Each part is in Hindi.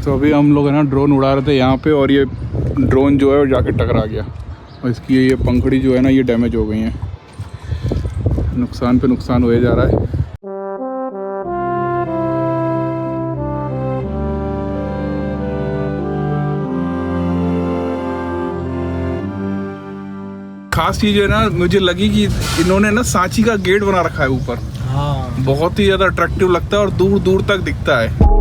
तो अभी हम लोग है ना ड्रोन उड़ा रहे थे यहाँ पे, और ये ड्रोन जो है वो जाके टकरा गया और इसकी ये पंखड़ी जो है ना ये डैमेज हो गई है। नुकसान पे नुकसान हुए जा रहा है। खास चीज़ है ना मुझे लगी कि इन्होंने ना सांची का गेट बना रखा है ऊपर। हाँ, बहुत ही ज़्यादा अट्रैक्टिव लगता है और दूर दूर तक दिखता है।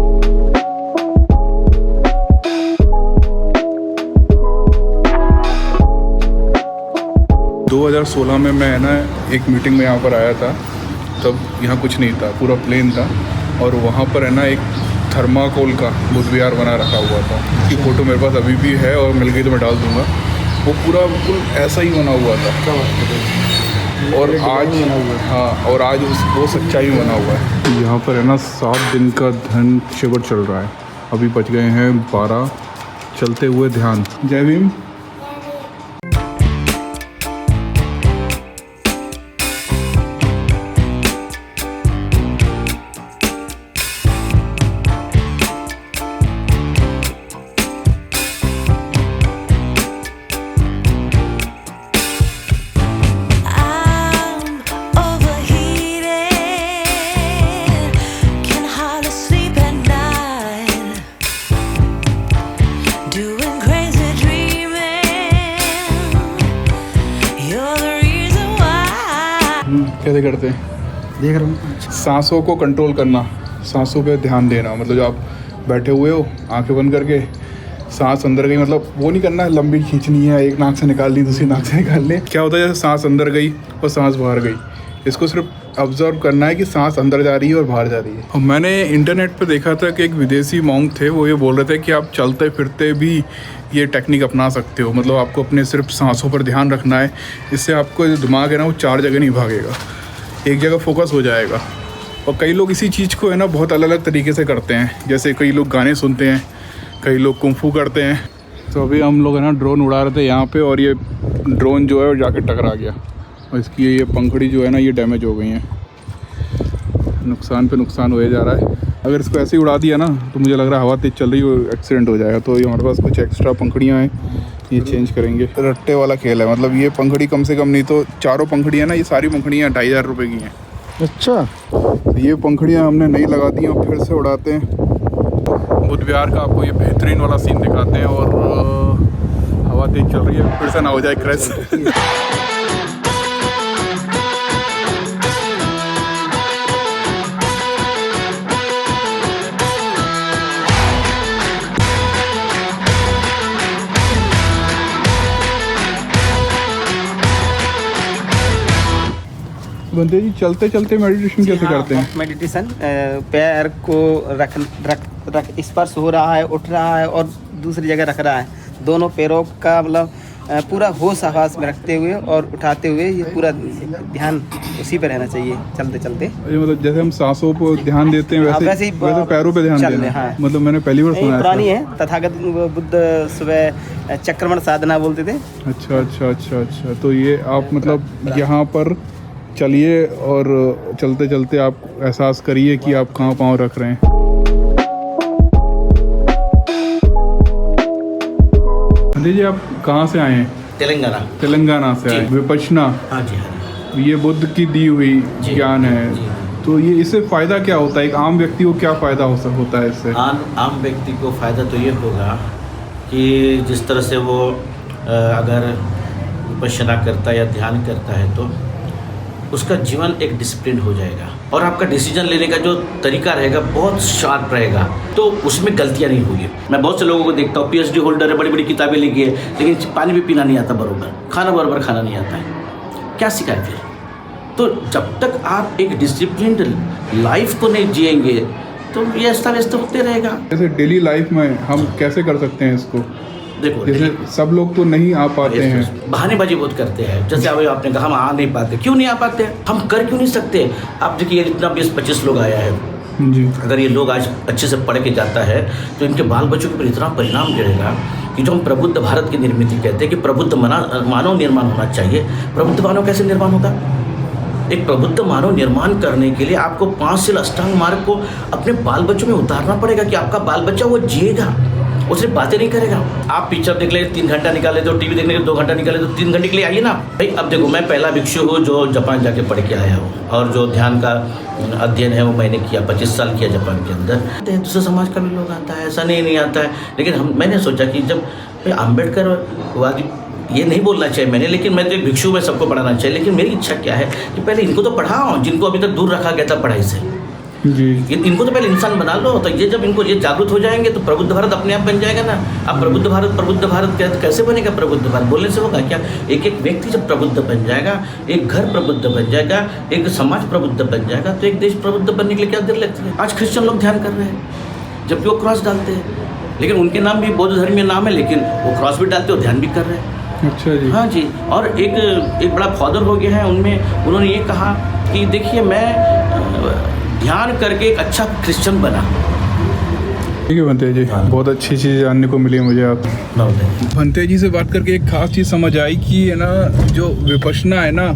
दो 2016 में मैं ना एक मीटिंग में यहाँ पर आया था, तब यहाँ कुछ नहीं था, पूरा प्लेन था और वहाँ पर है ना एक थर्माकोल का बुद्ध विहार बना रखा हुआ था। उसकी फ़ोटो मेरे पास अभी भी है और मिल गई तो मैं डाल दूँगा। वो पूरा बिल्कुल ऐसा ही बना हुआ था और आज हाँ, और आज वो सच्चाई में बना हुआ है। यहाँ पर है ना 7 दिन का ध्यान शिविर चल रहा है। अभी बच गए हैं 12, चलते हुए ध्यान। जय भीम। कैसे करते हैं? देख रहा हूँ। सांसों को कंट्रोल करना, सांसों पे ध्यान देना। मतलब जो आप बैठे हुए हो, आंखें बंद करके सांस अंदर गई, मतलब वो नहीं करना है लंबी खींचनी है, एक नाक से निकाल ली दूसरी नाक से निकाल ली। क्या होता है जैसे सांस अंदर गई और सांस बाहर गई, इसको सिर्फ ऑब्जर्व करना है कि सांस अंदर जा रही है और बाहर जा रही है। और मैंने इंटरनेट पर देखा था कि एक विदेशी मॉन्क थे, वो ये बोल रहे थे कि आप चलते फिरते भी ये टेक्निक अपना सकते हो। मतलब आपको अपने सिर्फ सांसों पर ध्यान रखना है, इससे आपको जो दिमाग है ना वो 4 जगह नहीं भागेगा, एक जगह फोकस हो जाएगा। और कई लोग इसी चीज़ को है ना बहुत अलग अलग तरीके से करते हैं। जैसे कई लोग गाने सुनते हैं, कई लोग कुंफू करते हैं। तो अभी हम लोग है ना ड्रोन उड़ा रहे थे यहाँ पे, और ये ड्रोन जो है वो जाके टकरा गया और इसकी ये पंखड़ी जो है ना ये डैमेज हो गई है। नुकसान पे नुकसान हुए जा रहा है। अगर इसको ऐसे ही उड़ा दिया ना तो मुझे लग रहा है हवा तेज़ चल रही है, एक्सीडेंट हो जाएगा। तो ये हमारे पास कुछ एक्स्ट्रा पंखड़ियाँ हैं, ये चेंज करेंगे। रट्टे वाला खेल है, मतलब ये पंखड़ी कम से कम नहीं तो 4 पंखड़ियाँ ना, ये सारी पंखड़ियाँ 2500 रुपये की हैं। अच्छा, तो ये पंखड़ियाँ हमने नहीं लगा दी और फिर से उड़ाते हैं। बुद्ध विहार का आपको ये बेहतरीन वाला सीन दिखाते हैं और हवा तेज़ चल रही है, फिर से ना हो जाए क्रैश। बंदे जी चलते चलते मेडिटेशन कैसे करते हैं? मेडिटेशन पैर को रख स्पर्श हो रहा है, उठ रहा है और दूसरी जगह रख रहा है। दोनों पैरों का मतलब पूरा होश आवास में रखते हुए और उठाते हुए ये पूरा ध्यान उसी पे रहना चाहिए चलते चलते। मतलब जैसे हम सांसों पर ध्यान देते हैं वैसे पैरों पे ध्यान देना। हाँ। मतलब मैंने पहली बार सुना है। पुरानी है, तथागत बुद्ध सुबह चक्रमण साधना बोलते थे। अच्छा अच्छा अच्छा अच्छा। तो ये आप मतलब यहाँ पर चलिए और चलते चलते आप एहसास करिए कि आप कहाँ पाँव रख रहे हैं। जी आप कहाँ से आए हैं? तेलंगाना। तेलंगाना से आए। विपश्यना। हाँ जी, हाँ। ये बुद्ध की दी हुई ज्ञान है। तो ये इससे फ़ायदा क्या होता है? एक आम व्यक्ति को क्या फ़ायदा होता है इससे? आम व्यक्ति को फ़ायदा तो ये होगा कि जिस तरह से वो अगर विपश्यना करता है या ध्यान करता है तो उसका जीवन एक डिसिप्लिन हो जाएगा और आपका डिसीजन लेने का जो तरीका रहेगा बहुत शार्प रहेगा, तो उसमें गलतियां नहीं होगी। मैं बहुत से लोगों को देखता हूँ, PhD होल्डर है, बड़ी बड़ी किताबें लिखी है, लेकिन पानी भी पीना नहीं आता बराबर, खाना बराबर खाना नहीं आता है। क्या सीखा है फिर? तो जब तक आप एक डिसिप्लिन्ड लाइफ को नहीं जिएंगे तो ये अस्त व्यस्त होते रहेगा। जैसे डेली लाइफ में हम कैसे कर सकते हैं इसको? देखो, जैसे सब लोग तो नहीं आ पाते हैं, बहानेबाजी बहुत करते हैं। जैसे अभी आपने कहा हम आ नहीं पाते, क्यों नहीं आ पाते? हम कर क्यों नहीं सकते? आप देखिए इतना 20-25 लोग आया है जी। अगर ये लोग आज अच्छे से पढ़ के जाता है तो इनके बाल बच्चों के ऊपर इतना परिणाम गिरेगा कि जो हम प्रबुद्ध भारत की निर्मिति कहते हैं कि प्रबुद्ध मानव निर्माण होना चाहिए। प्रबुद्ध मानव कैसे निर्माण होगा? एक प्रबुद्ध मानव निर्माण करने के लिए आपको 5 शील अष्टांग मार्ग को अपने बाल बच्चों में उतारना पड़ेगा कि आपका बाल बच्चा वो जिएगा, वो सिर्फ बातें नहीं करेगा। आप पिक्चर देख ले 3 घंटा निकाले तो, टीवी देखने के 2 घंटा निकाले तो 3 घंटे के लिए आइए ना भाई। अब देखो मैं पहला भिक्षु हूँ जो जापान जाके पढ़ के आया हूँ, और जो ध्यान का अध्ययन है वो मैंने किया, 25 साल किया जापान के अंदर। दूसरे समाज का भी लोग आता है, ऐसा नहीं आता है, लेकिन मैंने सोचा कि जब अम्बेडकर वादी, ये नहीं बोलना चाहिए मैंने, लेकिन मैं तो एक भिक्षु में सबको पढ़ाना चाहिए। लेकिन मेरी इच्छा क्या है कि पहले इनको तो पढ़ाओ जिनको अभी तक दूर रखा गया था पढ़ाई से जी। इनको तो पहले इंसान बना लो, तो ये जब इनको ये जागरूक हो जाएंगे तो प्रबुद्ध भारत अपने आप बन जाएगा ना। अब प्रबुद्ध भारत कैसे बनेगा? प्रबुद्ध भारत बोलने से होगा क्या? एक एक व्यक्ति जब प्रबुद्ध बन जाएगा, एक घर प्रबुद्ध बन जाएगा, एक समाज प्रबुद्ध बन जाएगा, तो एक देश प्रबुद्ध बनने के लिए क्या देर लगती है? आज क्रिश्चियन लोग ध्यान कर रहे हैं जबकि वो क्रॉस डालते हैं, लेकिन उनके नाम भी बौद्ध धर्मीय नाम है, लेकिन वो क्रॉस भी डालते और ध्यान भी कर रहे हैं। अच्छा जी। हाँ जी। और एक बड़ा फादर हो गया है उनमें, उन्होंने ये कहा कि देखिए मैं ध्यान करके एक अच्छा क्रिश्चियन बना। ठीक है भंते जी, बहुत अच्छी चीज़ जानने को मिली मुझे आप। भंते जी से बात करके एक खास चीज़ समझ आई कि है ना, जो विपश्यना है ना,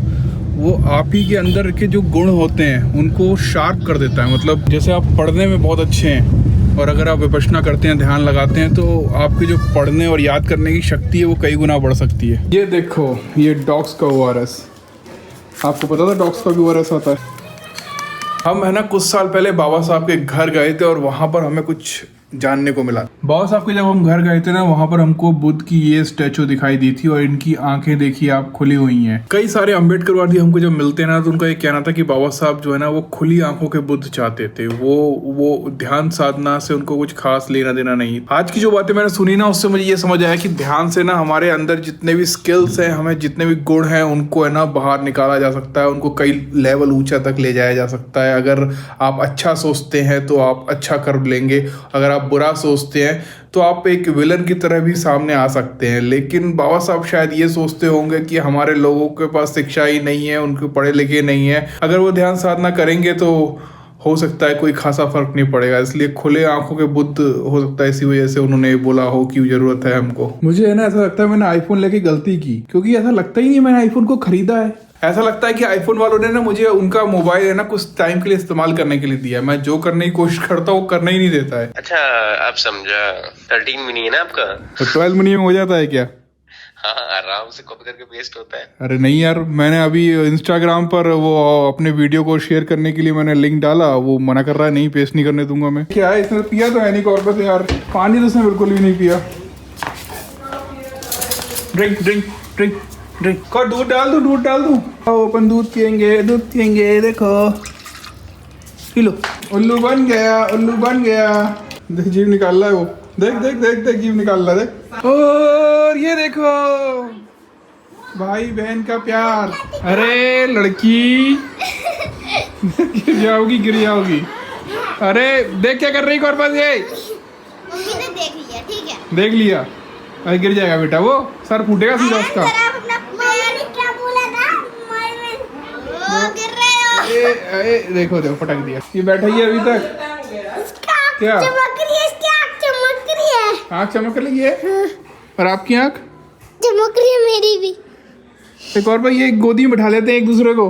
वो आप ही के अंदर के जो गुण होते हैं उनको शार्प कर देता है। मतलब जैसे आप पढ़ने में बहुत अच्छे हैं, और अगर आप विपश्यना करते हैं, ध्यान लगाते हैं, तो आपकी जो पढ़ने और याद करने की शक्ति है वो कई गुना बढ़ सकती है। ये देखो, ये डॉग्स का ORS, आपको पता था डॉग्स का भी ORS आता है? हम है ना कुछ साल पहले बाबा साहब के घर गए थे, और वहाँ पर हमें कुछ जानने को मिला। बाबा साहब के जब हम घर गए थे ना, वहाँ पर हमको बुद्ध की ये स्टैचू दिखाई दी थी, और इनकी आंखें देखिए आप खुली हुई हैं। कई सारे अम्बेडकरवादी हमको जब मिलते हैं ना, तो उनका ये कहना था कि बाबा साहब जो है ना वो खुली आंखों के बुद्ध चाहते थे, वो ध्यान साधना से उनको कुछ खास लेना देना नहीं। आज की जो बातें मैंने सुनी ना, उससे मुझे ये समझ आया कि ध्यान से ना हमारे अंदर जितने भी स्किल्स हैं, हमें जितने भी गुण हैं, उनको है ना बाहर निकाला जा सकता है, उनको कई लेवल ऊंचा तक ले जाया जा सकता है। अगर आप अच्छा सोचते हैं तो आप अच्छा कर लेंगे, अगर आप बुरा सोचते हैं तो आप एक विलन की तरह भी सामने आ सकते हैं। लेकिन बाबा साहब शायद ये सोचते होंगे कि हमारे लोगों के पास शिक्षा ही नहीं है, उनके पढ़े लिखे नहीं है, अगर वो ध्यान साधना करेंगे तो हो सकता है कोई खासा फर्क नहीं पड़ेगा। इसलिए खुले आंखों के बुद्ध हो सकता है, इसी वजह से उन्होंने बोला हो कि जरूरत है हमको। मुझे है ना ऐसा लगता है मैंने आईफोन लेके गलती की, क्योंकि ऐसा लगता ही नहीं मैंने आईफोन को खरीदा है। ऐसा लगता है कि आईफोन वालों ने ना मुझे उनका मोबाइल है ना कुछ टाइम के लिए इस्तेमाल करने के लिए दिया है। मैं जो करने की कोशिश करता हूँ वो करना ही नहीं देता है। अच्छा, आप समझा। 13 मिनी है ना आपका, तो 12 मिनी में हो जाता है क्या? हाँ, आराम से कॉपी करके पेस्ट होता है। अरे नहीं यार, मैंने अभी इंस्टाग्राम पर वो अपने वीडियो को शेयर करने के लिए मैंने लिंक डाला, वो मना कर रहा है, नहीं पेस्ट नहीं करने दूंगा मैं। क्या है इसने पिया तो है नहीं कॉर्बस यार, पानी तो इसने बिल्कुल भी नहीं पिया। ड्रिंक ड्रिंक ड्रिंक ड्रिंक कर, दूध डाल दूँ। ओपन दूध पियेंगे, देखो पी लो। उल्लू बन गया। देख जीभ निकाल रहा है वो, देख जीभ निकाल रहा है, देख। और ये देखो भाई बहन का प्यार। अरे लड़की गिर जाओगी। अरे देख क्या कर रही कॉर्बस ये। मैंने देख लिया, ठीक है। देख लिया, अरे गिर जाएगा बेटा, वो सर फूटेगा सीधा उसका। क्या बोला था? वो गिर रहे हो। देखो फटक दिया। ये बैठा ही है अभी तक। क्या चमक रही है, इसकी आँख चमक रही है। आँख चमक रही है? और आपकी आँख चमक रही है, मेरी भी। एक और भाई, ये गोदी में बैठा लेते हैं एक दूसरे को।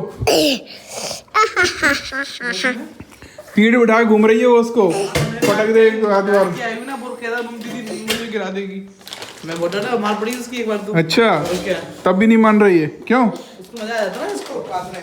पीठ बिठा घूम रही है वो, उसको पटक दे एक हाथ बार। मुझे गिरा देगी। मैं बोल रहा था मार पड़ी उसकी एक बार तो। अच्छा, तब भी नहीं मान रही है, क्यों? उसको मजा आ जाता है ना इसको काटने।